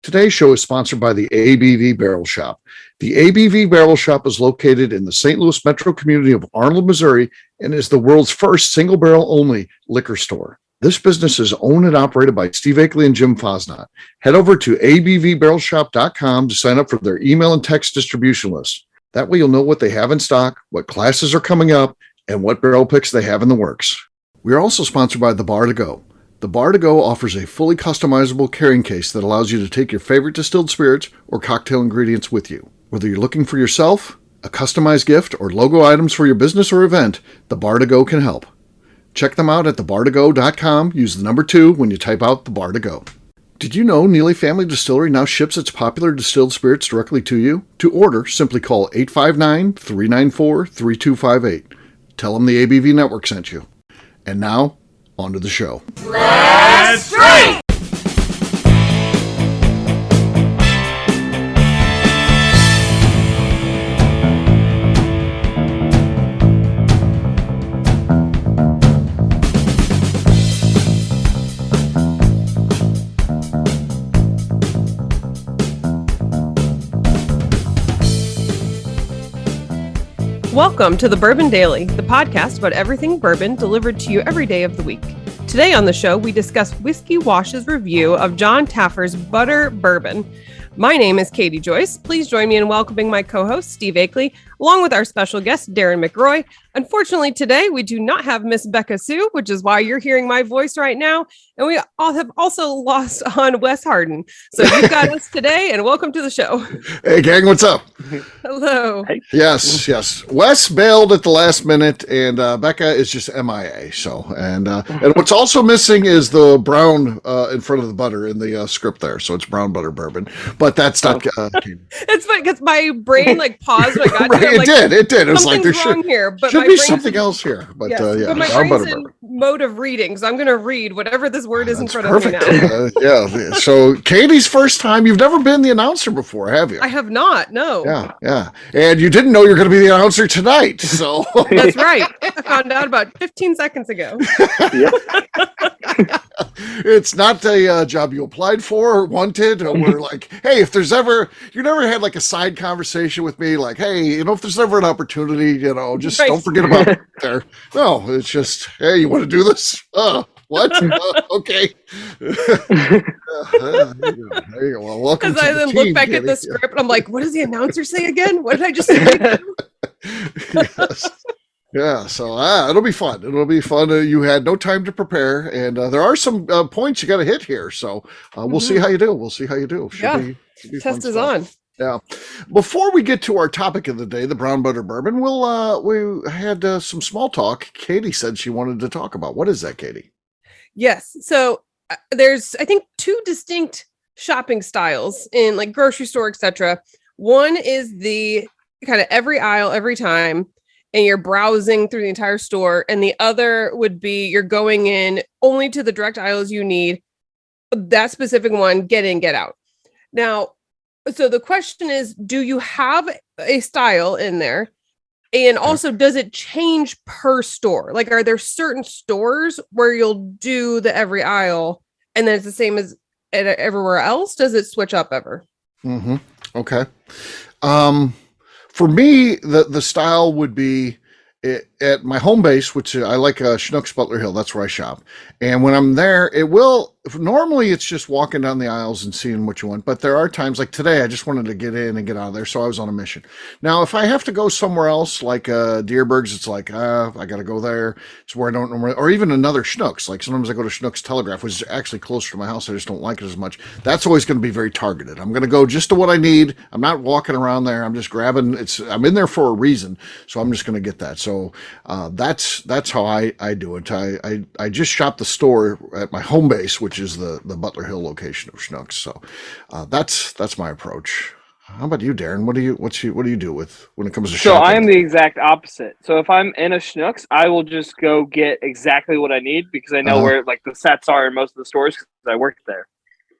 Today's show is sponsored by the ABV Barrel Shop. The ABV Barrel Shop is located in the St. Louis metro community of Arnold, Missouri, and is the world's first single barrel only liquor store. This business is owned and operated by Steve Akeley and Jim Fosnot. Head over to abvbarrelshop.com to sign up for their email and text distribution list. That way you'll know what they have in stock, what classes are coming up, and what barrel picks they have in the works. We are also sponsored by The Bar to Go. The Bar to Go offers a fully customizable carrying case that allows you to take your favorite distilled spirits or cocktail ingredients with you. Whether you're looking for yourself, a customized gift, or logo items for your business or event, The Bar to Go can help. Check them out at thebar2go.com. Use the number 2 when you type out The Bar to Go. Did you know Neely Family Distillery now ships its popular distilled spirits directly to you? To order, simply call 859-394-3258. Tell them the ABV Network sent you. And now, on to the show. Let's drink! Welcome to the Bourbon Daily, the podcast about everything bourbon delivered to you every day of the week. Today on the show, we discuss Whiskey Wash's review of John Taffer's Butter Bourbon. My name is Katie Joyce. Please join me in welcoming my co-host, Steve Akeley, along with our special guest, Darren McRoy. Unfortunately, today, we do not have Miss Becca Sue, which is why you're hearing my voice right now. And we all have also lost on Wes Harden. So you've got us today, and welcome to the show. Hey, gang, what's up? Hello. Hey. Yes. Wes bailed at the last minute, and Becca is just MIA. So, and what's also missing is the brown in front of the butter in the script there. So it's Brown Butter Bourbon, but that's not. It's funny because my brain paused when I got to it. It did. It was like there should here, but should be something else here. But yes, yeah, but my Brown brain's Butter in Bourbon. mode of reading, so I'm going to read whatever this word is in front Perfect. of me now. Yeah. So Katie's first time. You've never been the announcer before, have you? I have not. No. Yeah. And you didn't know you're going to be the announcer tonight. So That's right. I found out about 15 seconds ago. It's not a job you applied for or wanted. Or we're like, hey, if there's ever, you never had like a side conversation with me, like, hey, if there's ever an opportunity, just right. don't forget about it there. No, it's just, hey, you want to do this? What? Okay. There you go. Well, welcome. As I then look back at the script, and I'm like, what does the announcer say again? What did I just say? Yes. Yeah, so it'll be fun. It'll be fun. You had no time to prepare, and there are some points you got to hit here. So we'll see how you do. Should be Test is on. Yeah. Before we get to our topic of the day, the Brown Butter Bourbon, we had some small talk. Katie said she wanted to talk about. What is that, Katie? Yes. So there's, I think, 2 distinct shopping styles in like grocery store, etc. One is the kind of every aisle, every time, and you're browsing through the entire store. And the other would be you're going in only to the direct aisles you need. That specific one, get in, get out. Now, so the question is, do you have a style in there? And also, does it change per store? Like, are there certain stores where you'll do the every aisle and then it's the same as everywhere else? Does it switch up ever? Mm-hmm. Okay. For me, the style would be at my home base, which I like Schnucks Butler Hill. That's where I shop. And when I'm there, normally it's just walking down the aisles and seeing what you want. But there are times like today, I just wanted to get in and get out of there. So I was on a mission. Now, if I have to go somewhere else, like Deerberg's, it's like, I got to go there. It's where I don't normally, or even another Schnucks. Like sometimes I go to Schnucks Telegraph, which is actually closer to my house. I just don't like it as much. That's always going to be very targeted. I'm going to go just to what I need. I'm not walking around there. I'm just grabbing I'm in there for a reason. So I'm just going to get that. So that's how I do it. I just shop the store at my home base, which is the Butler Hill location of Schnucks. So that's my approach. How about you, Darren? What do you do with when it comes to shopping? So I am the exact opposite. So if I'm in a Schnucks, I will just go get exactly what I need because I know where like the sets are in most of the stores because I work there.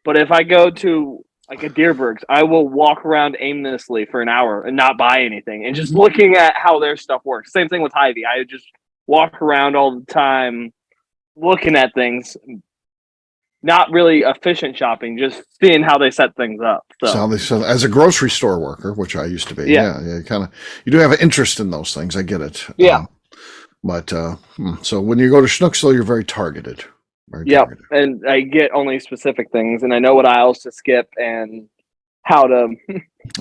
But if I go to like a Deerberg's, I will walk around aimlessly for an hour and not buy anything and just looking at how their stuff works. Same thing with Hy-Vee. I just walk around all the time looking at things. not really efficient shopping, just seeing how they set things up. So as a grocery store worker, which I used to be, yeah, you do have an interest in those things. I get it. Yeah. So when you go to Schnucksville, you're very targeted. Targeted. And I get only specific things, and I know what aisles to skip and how to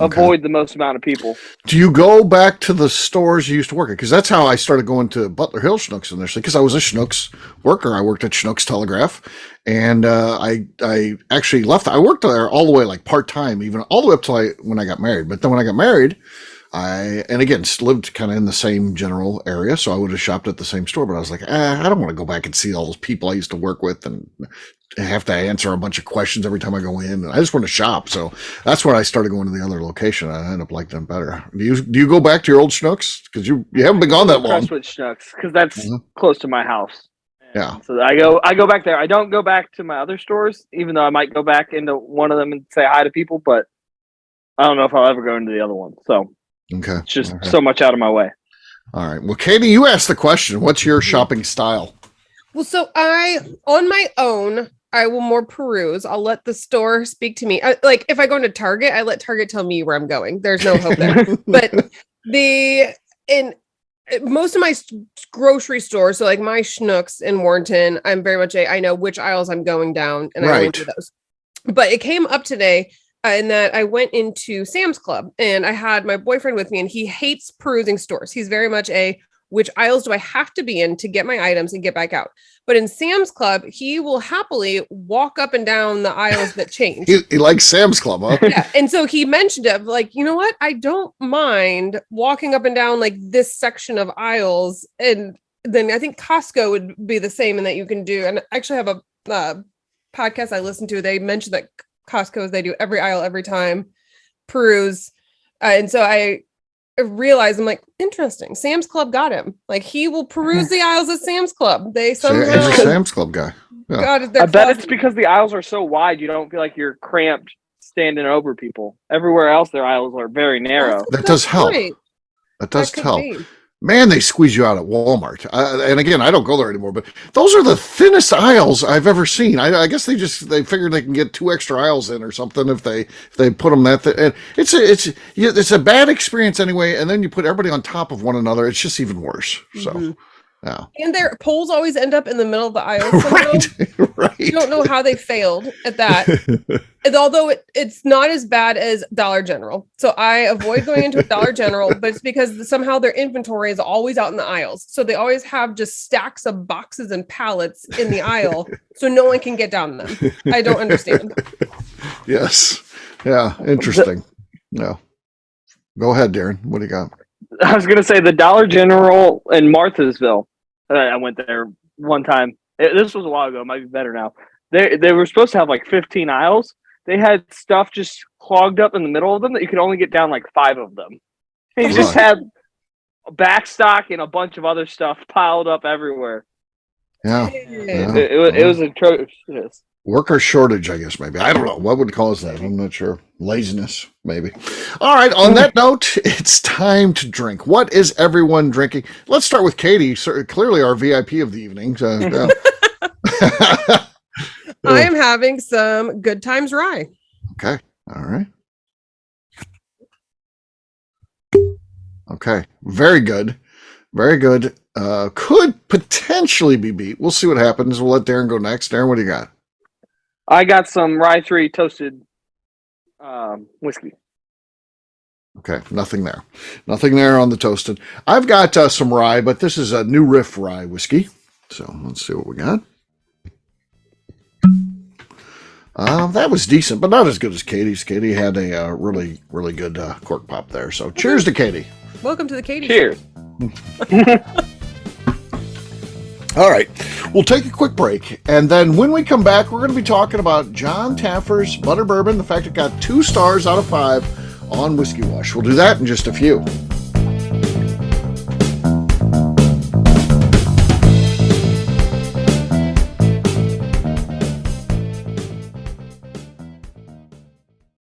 avoid the most amount of people. Do you go back to the stores you used to work at? Because that's how I started going to Butler Hill Schnucks initially, because I was a Schnucks worker. I worked at Schnucks Telegraph, and I actually left. I worked there all the way, like part-time, even all the way up till when I got married. But then when I got married, and again, lived kind of in the same general area, so I would have shopped at the same store, but I was like, I don't want to go back and see all those people I used to work with and have to answer a bunch of questions every time I go in. I just want to shop. So that's when I started going to the other location. I ended up liking them better. Do you go back to your old Schnucks? Because you haven't been gone that long. Crestwood Schnucks, because that's close to my house. Yeah. So I go back there. I don't go back to my other stores, even though I might go back into one of them and say hi to people, but I don't know if I'll ever go into the other one. So okay, it's just so much out of my way. All right. Well, Katie, you asked the question. What's your shopping style? Well, so on my own, I will more peruse. I'll let the store speak to me. Like if I go into Target, I let Target tell me where I'm going. There's no hope there. But in most of my grocery stores, so like my Schnucks in Warrenton, I'm very much I know which aisles I'm going down, and I go into those. But it came up today in that I went into Sam's Club, and I had my boyfriend with me, and he hates perusing stores. He's very much which aisles do I have to be in to get my items and get back out? But in Sam's Club, he will happily walk up and down the aisles that change. He likes Sam's Club, huh? Yeah. And so he mentioned it, like, you know what? I don't mind walking up and down like this section of aisles. And then I think Costco would be the same in that you can do. And I actually have a podcast I listen to. They mentioned that Costco's, they do every aisle, every time, peruse. And so I realized, I'm like, interesting. Sam's Club got him. Like he will peruse the aisles at Sam's Club. They somehow he's a Sam's Club guy. Yeah. I bet it's because the aisles are so wide, you don't feel like you're cramped standing over people. Everywhere else, their aisles are very narrow. That does help. That does help. Man, they squeeze you out at Walmart. And again, I don't go there anymore, but those are the thinnest aisles I've ever seen. I guess they figured they can get 2 extra aisles in or something if they put them that thin. And it's a bad experience anyway. And then you put everybody on top of one another. It's just even worse. So, yeah. And their poles always end up in the middle of the aisle. Right. You don't know how they failed at that. And although it's not as bad as Dollar General. So I avoid going into a Dollar General, but it's because somehow their inventory is always out in the aisles. So they always have just stacks of boxes and pallets in the aisle. So no one can get down them. I don't understand. Yes. Yeah. Interesting. No. Go ahead, Darren. What do you got? I was going to say the Dollar General in Marthasville. I went there one time. This was a while ago. It might be better now. They were supposed to have like 15 aisles. They had stuff just clogged up in the middle of them that you could only get down like 5 of them. And you just had a back stock and a bunch of other stuff piled up everywhere. Yeah. It was atrocious. Worker shortage, I guess, maybe. I don't know. What would cause that? I'm not sure. Laziness, maybe. All right. On that note, it's time to drink. What is everyone drinking? Let's start with Katie, clearly our VIP of the evening. So, yeah. I am having some Good Times Rye. Okay. All right. Okay. Very good. Very good. Could potentially be beat. We'll see what happens. We'll let Darren go next. Darren, what do you got? I got some Rye 3 toasted whiskey. Okay, nothing there. Nothing there on the toasted. I've got some rye, but this is a New Riff rye whiskey. So let's see what we got. That was decent, but not as good as Katie's. Katie had a really, really good cork pop there. So cheers to Katie. Welcome to the Katie Cheers. All right, we'll take a quick break, and then when we come back, we're going to be talking about John Taffer's Butter Bourbon, the fact it got 2 stars out of 5 on Whiskey Wash. We'll do that in just a few.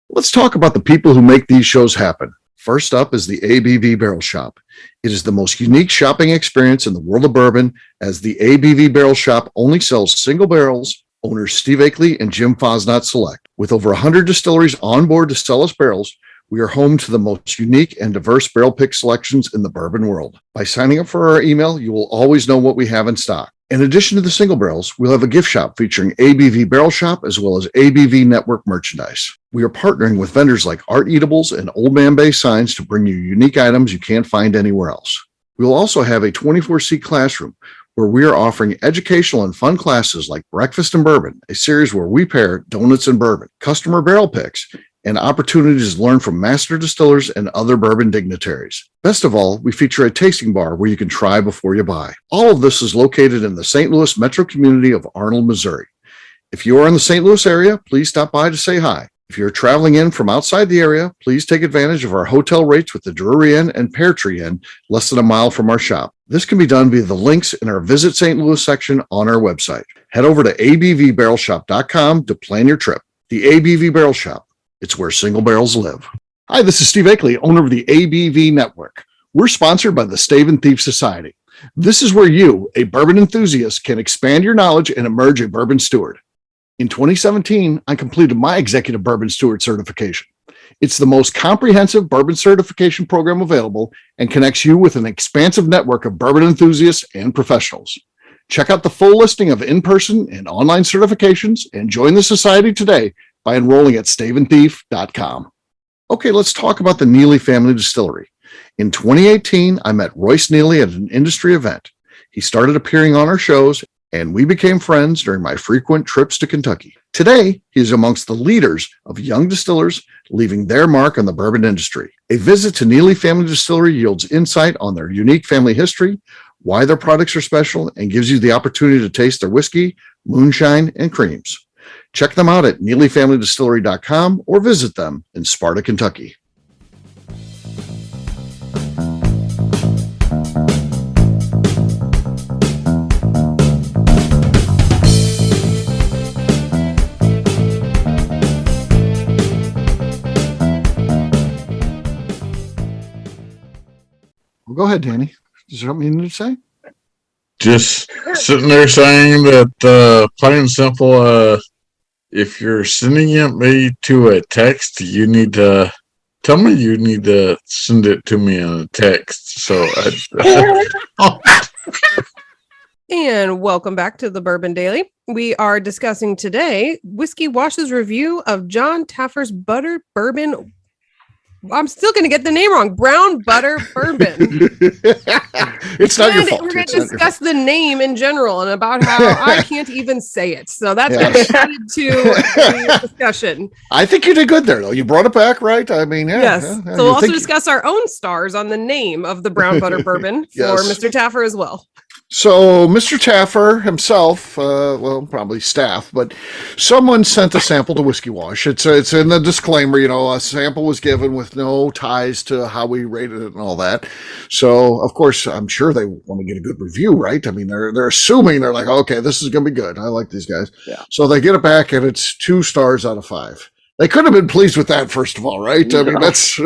Let's talk about the people who make these shows happen. First up is the ABV Barrel Shop. It is the most unique shopping experience in the world of bourbon, as the ABV Barrel Shop only sells single barrels, Owners Steve Akeley and Jim Fosnot Select. With over 100 distilleries on board to sell us barrels, we are home to the most unique and diverse barrel pick selections in the bourbon world. By signing up for our email, you will always know what we have in stock. In addition to the single barrels, we'll have a gift shop featuring ABV Barrel Shop as well as ABV Network merchandise. We are partnering with vendors like Art Eatables and Old Man Bay Signs to bring you unique items you can't find anywhere else. We will also have a 24-seat classroom where we are offering educational and fun classes like Breakfast and Bourbon, a series where we pair donuts and bourbon, customer barrel picks, and opportunities to learn from master distillers and other bourbon dignitaries. Best of all, we feature a tasting bar where you can try before you buy. All of this is located in the St. Louis metro community of Arnold, Missouri. If you are in the St. Louis area, please stop by to say hi. If you're traveling in from outside the area, please take advantage of our hotel rates with the Drury Inn and Pear Tree Inn, less than a mile from our shop. This can be done via the links in our Visit St. Louis section on our website. Head over to abvbarrelshop.com to plan your trip. The ABV Barrel Shop. It's where single barrels live. Hi, this is Steve Akeley, owner of the ABV Network. We're sponsored by the Stave and Thief Society. This is where you, a bourbon enthusiast, can expand your knowledge and emerge a bourbon steward. In 2017, I completed my Executive Bourbon Steward certification. It's the most comprehensive bourbon certification program available and connects you with an expansive network of bourbon enthusiasts and professionals. Check out the full listing of in-person and online certifications and join the society today by enrolling at staveandthief.com. Okay, let's talk about the Neely Family Distillery. In 2018, I met Royce Neely at an industry event. He started appearing on our shows, and we became friends during my frequent trips to Kentucky. Today, he is amongst the leaders of young distillers leaving their mark on the bourbon industry. A visit to Neely Family Distillery yields insight on their unique family history, why their products are special, and gives you the opportunity to taste their whiskey, moonshine, and creams. Check them out at NeelyFamilyDistillery.com or visit them in Sparta, Kentucky. Well, go ahead, Danny. Is there something you need to say? Just sitting there saying that plain and simple, if you're sending me to a text, you need to tell me you need to send it to me on a text. So And welcome back to the Bourbon Daily. We are discussing today Whiskey Wash's review of John Taffer's Butter Bourbon. I'm still going to get the name wrong. Brown Butter Bourbon. It's not your fault. We're going to discuss the name in general and about how I can't even say it. So that's going to be added to the discussion. I think you did good there, though. You brought it back, right? I mean, yeah. Yes. Yeah, so we'll also discuss our own stars on the name of the Brown Butter Bourbon for Mr. Taffer as well. So Mr. Taffer himself, well, probably staff, but someone sent a sample to Whiskey Wash. It's in the disclaimer, a sample was given with no ties to how we rated it and all that. So, of course, I'm sure they want to get a good review, right? I mean, they're assuming they're like, okay, this is going to be good. I like these guys. Yeah. So they get it back and it's 2 stars out of 5. They could have been pleased with that, first of all, right? No. I mean, that's,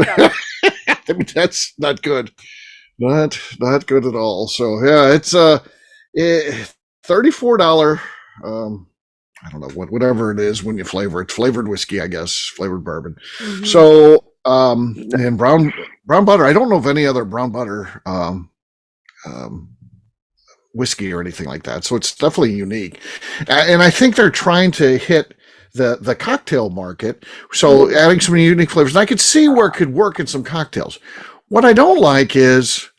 that's not good. Not good at all. So yeah, it's $34. I don't know whatever it is when you flavor it. Flavored whiskey, I guess, flavored bourbon. Mm-hmm. So and brown butter. I don't know of any other brown butter whiskey or anything like that. So it's definitely unique, and I think they're trying to hit the cocktail market. So adding some unique flavors, and I could see where it could work in some cocktails. What I don't like is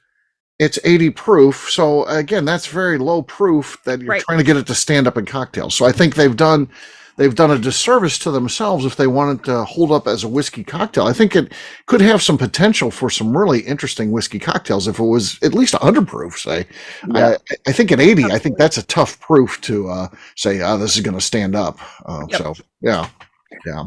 it's 80 proof. So again, that's very low proof that you're trying to get it to stand up in cocktails. So I think they've done a disservice to themselves if they wanted to hold up as a whiskey cocktail. I think it could have some potential for some really interesting whiskey cocktails if it was at least 100 proof, say. Yeah. I think at 80, I think that's a tough proof to say, this is going to stand up. So, yeah.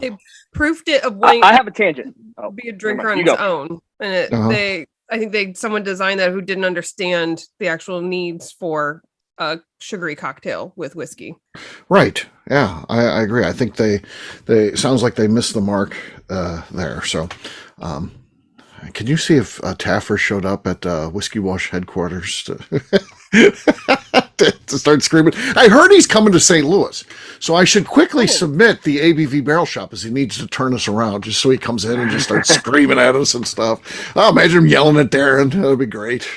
They proofed it of wanting I have a tangent. Be a drinker on its own. And I think someone designed that who didn't understand the actual needs for a sugary cocktail with whiskey. Right. Yeah, I agree. I think they sounds like they missed the mark there. So, can you see if Taffer showed up at Whiskey Wash headquarters? to start screaming. I heard he's coming to St. Louis, so I should quickly submit the ABV Barrel Shop as he needs to turn us around, just so he comes in and just starts screaming at us and stuff. Oh, imagine him yelling at Darren. That'd be great.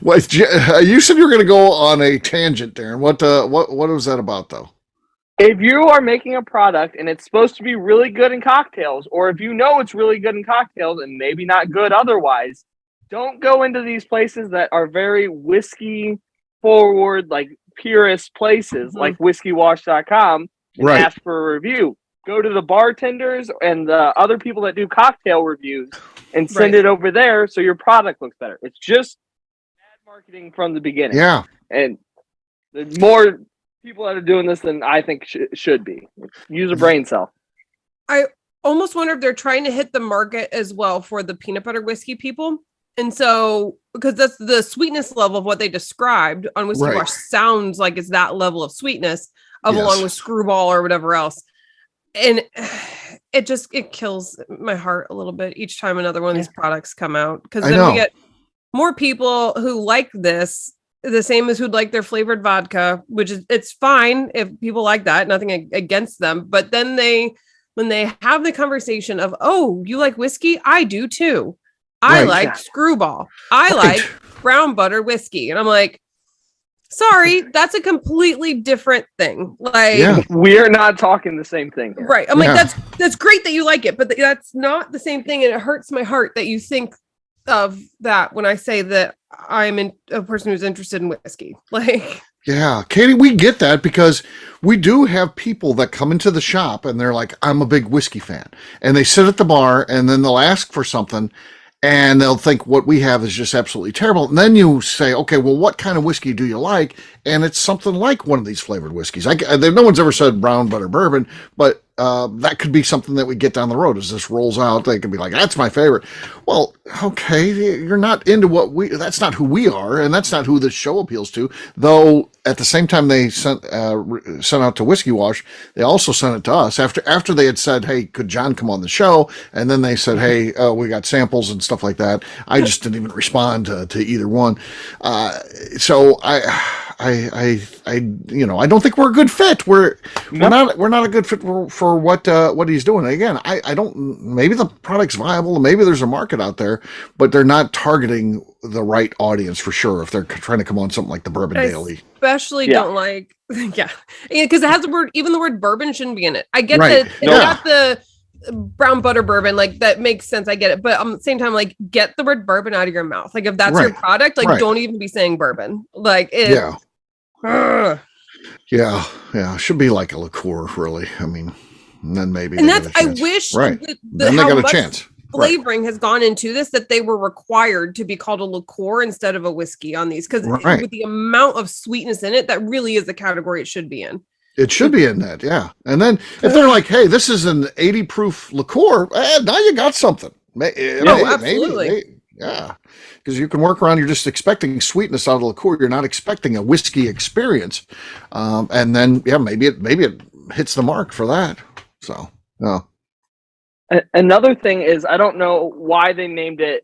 Well, you said you were going to go on a tangent, Darren. What was that about, though? If you are making a product and it's supposed to be really good in cocktails, or if you know it's really good in cocktails and maybe not good otherwise, don't go into these places that are very whiskey forward, like purist places, like whiskeywash.com, and ask for a review. Go to the bartenders and the other people that do cocktail reviews and send it over there so your product looks better. It's just bad marketing from the beginning. Yeah. And there's more people that are doing this than I think should be. Use a brain cell. I almost wonder if they're trying to hit the market as well for the peanut butter whiskey people. And so, because that's the sweetness level of what they described on Whiskey Wash sounds like it's that level of sweetness along with Screwball or whatever else. And it kills my heart a little bit each time another one of these products come out. Because then we get more people who like this, the same as who'd like their flavored vodka, which is, it's fine if people like that, nothing against them. But then when they have the conversation of, oh, you like whiskey? I do too. I like Screwball. I like brown butter whiskey. And I'm like, sorry, that's a completely different thing. Like, we're not talking the same thing here. Right. I'm like, that's great that you like it, but that's not the same thing. And it hurts my heart that you think of that when I say that I'm a person who's interested in whiskey. Like, yeah, Katie, we get that because we do have people that come into the shop and they're like, I'm a big whiskey fan. And they sit at the bar and then they'll ask for something and they'll think what we have is just absolutely terrible. And then you say, okay, well, what kind of whiskey do you like? And it's something like one of these flavored whiskeys. No one's ever said brown butter bourbon, but that could be something that we get down the road as this rolls out. They could be like, that's my favorite. Well, okay, you're not into that's not who we are, and that's not who this show appeals to. Though at the same time they sent out to Whiskey Wash, they also sent it to us after they had said, hey, could John come on the show? And then they said, hey, we got samples and stuff like that. I just didn't even respond to either one. So I don't think we're a good fit. We're not a good fit for what he's doing. Again, I don't. Maybe the product's viable, and maybe there's a market out there, but they're not targeting the right audience for sure. If they're trying to come on something like the Bourbon Daily, especially don't like, because it has the word bourbon shouldn't be in it. I get that it's got the brown butter bourbon, like that makes sense. I get it, but at the same time, like, get the word bourbon out of your mouth. Like, if that's your product, like, don't even be saying bourbon. Like, should be like a liqueur, really. I mean, and then maybe. And that's, I wish then they got a chance. Flavoring has gone into this that they were required to be called a liqueur instead of a whiskey on these, because with the amount of sweetness in it, that really is the category it should be in. It should be in that, yeah. And then if they're like, hey, this is an 80 proof liqueur, now you got something. Absolutely. Maybe, yeah. Because you can work around, you're just expecting sweetness out of the liqueur. You're not expecting a whiskey experience. And then, maybe it hits the mark for that. So, Another thing is, I don't know why they named it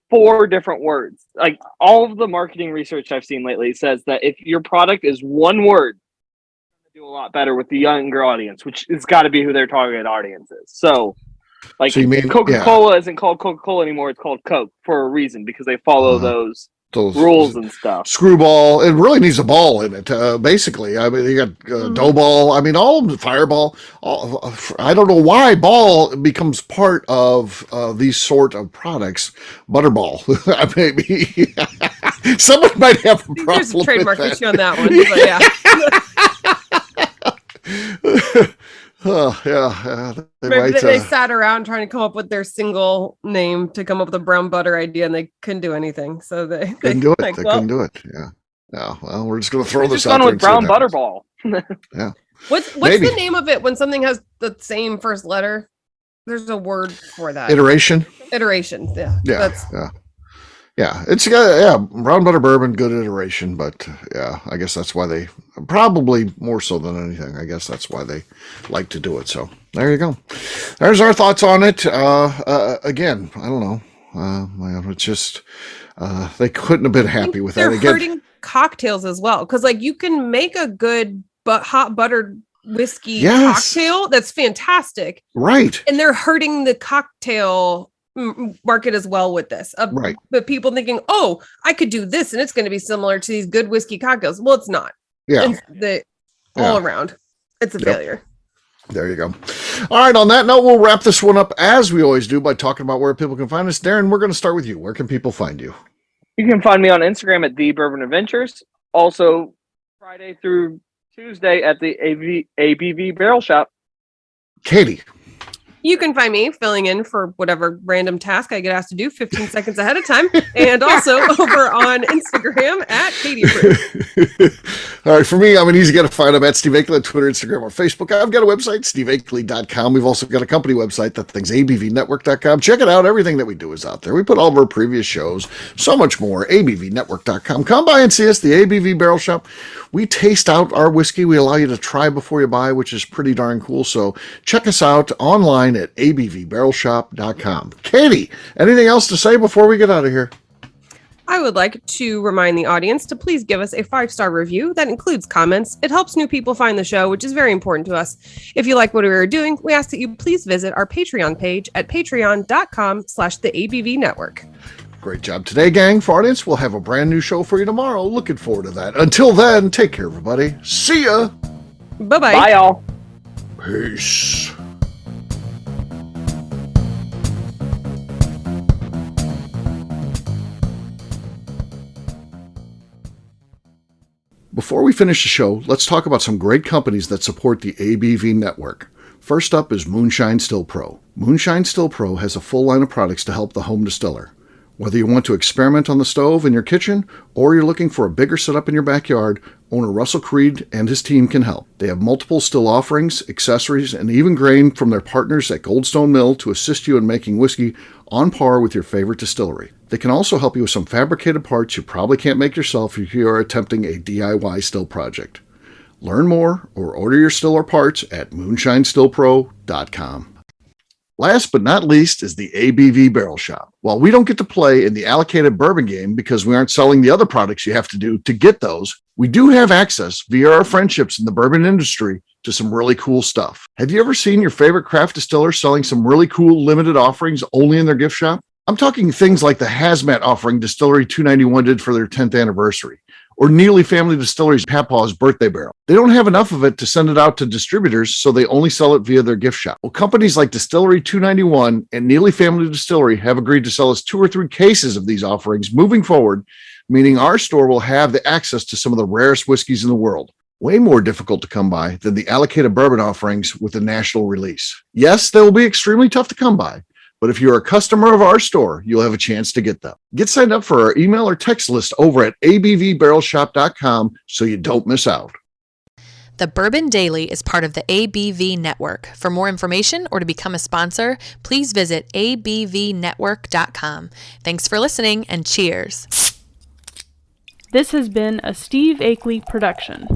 4 different words. Like, all of the marketing research I've seen lately says that if your product is one word, do a lot better with the younger audience, which has got to be who their target audience is. So you mean Coca-Cola isn't called Coca-Cola anymore, it's called Coke for a reason, because they follow those rules and stuff. Screwball, it really needs a ball in it, basically. I mean, you got dough ball, I mean, all of them, fireball. I don't know why ball becomes part of these sort of products. Butterball, maybe. Someone might have a problem. There's a trademark issue on that one, but yeah. They sat around trying to come up with their single name to come up with a brown butter idea, and they couldn't do anything. So they couldn't do it. They couldn't do it. Yeah. No. Well, we're just going to throw this out there. With brown butter ball. Yeah. What's the name of it when something has the same first letter? There's a word for that. Iteration. Yeah. Yeah, it's brown butter bourbon, good iteration, but I guess that's why they probably more so than anything. I guess that's why they like to do it. So there you go. There's our thoughts on it. Again, I don't know. It's just they couldn't have been happy with that. Again, cocktails as well. Cause like you can make a good hot buttered whiskey Yes. cocktail that's fantastic. Right. And they're hurting the cocktail market as well with this. Right. But people thinking, oh, I could do this and it's going to be similar to these good whiskey cocktails. Well, it's not. Yeah. It's all around. It's a failure. There you go. All right. On that note, we'll wrap this one up as we always do by talking about where people can find us. Darren, we're going to start with you. Where can people find you? You can find me on Instagram at The Bourbon Adventures. Also, Friday through Tuesday at the ABV Barrel Shop. Katie. You can find me filling in for whatever random task I get asked to do 15 seconds ahead of time. And also over on Instagram at Katie Approved. All right. For me, I'm an easy guy to find. I'm at Steve Akeley on Twitter, Instagram, or Facebook. I've got a website, steveakeley.com. We've also got a company website, that thing's abvnetwork.com. Check it out. Everything that we do is out there. We put all of our previous shows, so much more, abvnetwork.com. Come by and see us, the ABV Barrel Shop. We taste out our whiskey. We allow you to try before you buy, which is pretty darn cool. So check us out online at abvbarrelshop.com. Katie, anything else to say before we get out of here? I would like to remind the audience to please give us a 5-star review that includes comments. It helps new people find the show, which is very important to us. If you like what we are doing, we ask that you please visit our Patreon page at patreon.com/the ABV Network. Great job today, gang. For audience, we'll have a brand new show for you tomorrow. Looking forward to that. Until then, take care, everybody. See ya. Bye-bye. Bye, y'all. Peace. Before we finish the show, let's talk about some great companies that support the ABV network. First up is Moonshine Still Pro. Moonshine Still Pro has a full line of products to help the home distiller. Whether you want to experiment on the stove in your kitchen or you're looking for a bigger setup in your backyard, owner Russell Creed and his team can help. They have multiple still offerings, accessories, and even grain from their partners at Goldstone Mill to assist you in making whiskey on par with your favorite distillery. They can also help you with some fabricated parts you probably can't make yourself if you are attempting a DIY still project. Learn more or order your still or parts at moonshinestillpro.com. Last but not least is the ABV Barrel Shop. While we don't get to play in the allocated bourbon game because we aren't selling the other products you have to do to get those, we do have access via our friendships in the bourbon industry to some really cool stuff. Have you ever seen your favorite craft distiller selling some really cool limited offerings only in their gift shop? I'm talking things like the Hazmat offering Distillery 291 did for their 10th anniversary, or Neely Family Distillery's Papaw's birthday barrel. They don't have enough of it to send it out to distributors, so they only sell it via their gift shop. Well, companies like Distillery 291 and Neely Family Distillery have agreed to sell us 2 or 3 cases of these offerings moving forward, meaning our store will have the access to some of the rarest whiskeys in the world. Way more difficult to come by than the allocated bourbon offerings with the national release. Yes, they will be extremely tough to come by, but if you're a customer of our store, you'll have a chance to get them. Get signed up for our email or text list over at abvbarrelshop.com so you don't miss out. The Bourbon Daily is part of the ABV Network. For more information or to become a sponsor, please visit abvnetwork.com. Thanks for listening and cheers. This has been a Steve Akeley production.